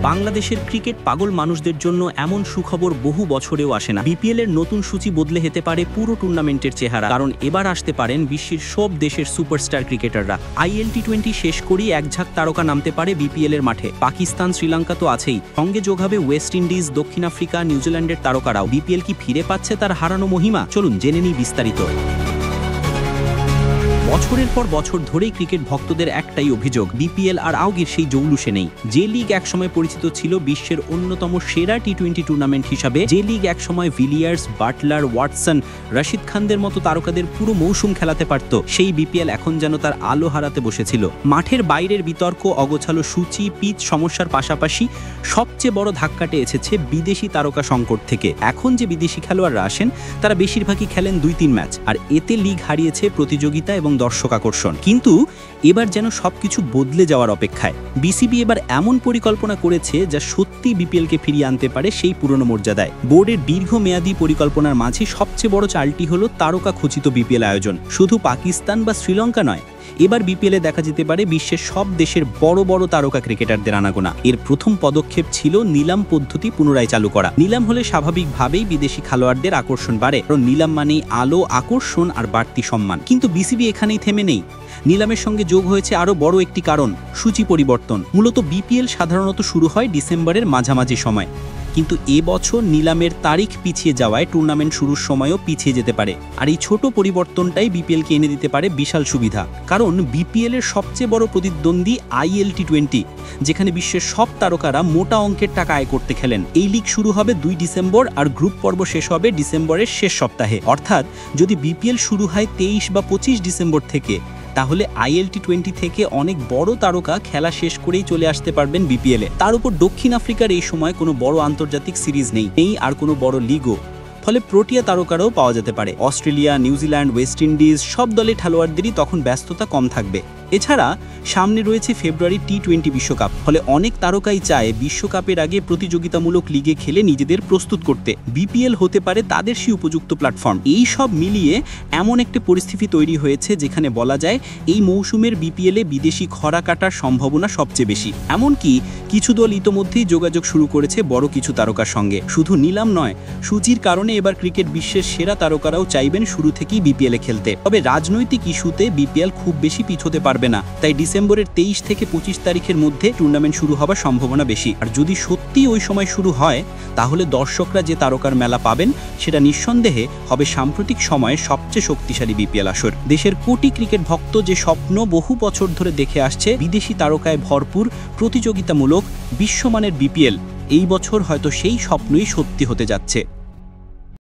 বাংলাদেশের ক্রিকেট পাগল মানুষদের জন্য এমন সুখবর বহু বছরেও আসে না। বিপিএল এর নতুন সূচি বদলে যেতে পারে পুরো টুর্নামেন্টের চেহারা, কারণ এবার আসতে পারেন বিশ্বের সব দেশের সুপারস্টার ক্রিকেটাররা। IL T20 শেষ করেই এক ঝাঁক তারকা নামতে পারে বিপিএল এর মাঠে। পাকিস্তান, শ্রীলঙ্কা তো আছেই, সঙ্গে যোগ হবে ওয়েস্ট ইন্ডিজ, দক্ষিণ আফ্রিকা, নিউজিল্যান্ডের তারকারাও। বিপিএল কি ফিরে পাচ্ছে তার হারানো মহিমা? চলুন জেনে নিই বিস্তারিত। বছরের পর বছর ধরেই ক্রিকেট ভক্তদের একটাই অভিযোগ, বিপিএল আর আগের সেই জৌলুসে নেই। যে লিগ একসময় পরিচিত ছিল বিশ্বের অন্যতম সেরা T20 টুর্নামেন্ট হিসাবে, যে লিগ একসময় ভিলিয়ার্স, বাটলার, ওয়াটসন, রশিদ খানদের মতো তারকাদের পুরো মৌসুম খেলাতে পারত, সেই বিপিএল এখন যেন তার আলো হারাতে বসেছিল। মাঠের বাইরের বিতর্ক, অগোছালো সূচি, পিচ সমস্যার পাশাপাশি সবচেয়ে বড় ধাক্কাটে এসেছে বিদেশি তারকা সংকট থেকে। এখন যে বিদেশি খেলোয়াড়রা আসেন তারা বেশিরভাগই খেলেন 2-3 ম্যাচ, আর এতে লিগ হারিয়েছে প্রতিযোগিতা এবং দর্শক আকর্ষণ। কিন্তু এবার যেন সবকিছু বদলে যাওয়ার অপেক্ষায়। বিসিবি এবার এমন পরিকল্পনা করেছে যা সত্যি বিপিএলকে ফিরিয়ে আনতে পারে সেই পুরনো মর্যাদায়। বোর্ডের দীর্ঘমেয়াদী পরিকল্পনার মাঝে সবচেয়ে বড় চালটি হলো তারকা খচিত বিপিএল আয়োজন। শুধু পাকিস্তান বা শ্রীলঙ্কা নয়, এবার বিপিএলে দেখা যেতে পারে বিশ্বের সব দেশের বড় বড় তারকা ক্রিকেটারদের আনাগোনা। এর প্রথম পদক্ষেপ ছিল নিলাম পদ্ধতি পুনরায় চালু করা। নিলাম হলে স্বাভাবিকভাবেই বিদেশি খেলোয়াড়দের আকর্ষণ বাড়ে, কারণ নিলাম মানেই আলো, আকর্ষণ আর বাড়তি সম্মান। কিন্তু বিসিবি এখানেই থেমে নেই। নিলামের সঙ্গে যোগ হয়েছে আরও বড় একটি কারণ, সূচি পরিবর্তন। মূলত বিপিএল সাধারণত শুরু হয় ডিসেম্বরের মাঝামাঝি সময়, কিন্তু এবছর নিলামের তারিখ পিছিয়ে যাওয়ায় টুর্নামেন্ট শুরুর সময়ও পিছিয়ে যেতে পারে। আর এই ছোট পরিবর্তনটাই বিপিএলকে এনে দিতে পারে বিশাল সুবিধা, কারণ বিপিএল এর সবচেয়ে বড় প্রতিদ্বন্দ্বী IL T20, যেখানে বিশ্বের সব তারকারা মোটা অঙ্কের টাকা আয় করতে খেলেন। এই লিগ শুরু হবে 2 ডিসেম্বর আর গ্রুপ পর্ব শেষ হবে ডিসেম্বরের শেষ সপ্তাহে। অর্থাৎ যদি বিপিএল শুরু হয় 23 বা 25 ডিসেম্বর থেকে, তাহলে IL T20 থেকে অনেক বড় তারকা খেলা শেষ করেই চলে আসতে পারবেন বিপিএলে। তার উপর দক্ষিণ আফ্রিকার এই সময় কোনো বড় আন্তর্জাতিক সিরিজ নেই, আর কোনো বড় লিগও, ফলে প্রোটিয়া তারকারাও পাওয়া যেতে পারে। অস্ট্রেলিয়া, নিউজিল্যান্ড, ওয়েস্ট ইন্ডিজ সব দলের খেলোয়াড়দেরই তখন ব্যস্ততা কম থাকবে। এছাড়া সামনে রয়েছে ফেব্রুয়ারি T20 বিশ্বকাপ, ফলে অনেক তারকাই চায় বিশ্বকাপের আগে প্রতিযোগিতামূলক লিগে খেলে নিজেদের প্রস্তুত করতে। বিপিএল হতে পারে তাদের সেই উপযুক্ত প্ল্যাটফর্ম। এই সব মিলিয়ে এমন একটি পরিস্থিতি তৈরি হয়েছে যেখানে বলা যায় এই মৌসুমের বিপিএলে বিদেশি খরা কাটার সম্ভাবনা সবচেয়ে বেশি। এমনকি কিছু দল ইতোমধ্যেই যোগাযোগ শুরু করেছে বড় কিছু তারকার সঙ্গে। শুধু নিলাম নয়, সূচির কারণে এবার ক্রিকেট বিশ্বের সেরা তারকারাও চাইবেন শুরু থেকেই বিপিএলে খেলতে। তবে রাজনৈতিক ইস্যুতে বিপিএল খুব বেশি পিছোতে পারবে না, তাই ডিসেম্বরের 23 থেকে 25 তারিখের মধ্যে টুর্নামেন্ট শুরু হওয়ার সম্ভাবনা বেশি। আর যদি সত্যি ওই সময় শুরু হয়, তাহলে দর্শকরা যে তারকার মেলা পাবেন সেটা নিঃসন্দেহে হবে সাম্প্রতিক সময়ে সবচেয়ে শক্তিশালী বিপিএল আসর। দেশের কোটি ক্রিকেট ভক্ত যে স্বপ্ন বহু বছর ধরে দেখে আসছে, বিদেশি তারকায় ভরপুর প্রতিযোগিতামূলক বিশ্বমানের বিপিএল, এই বছর হয়তো সেই স্বপ্নই সত্যি হতে যাচ্ছে।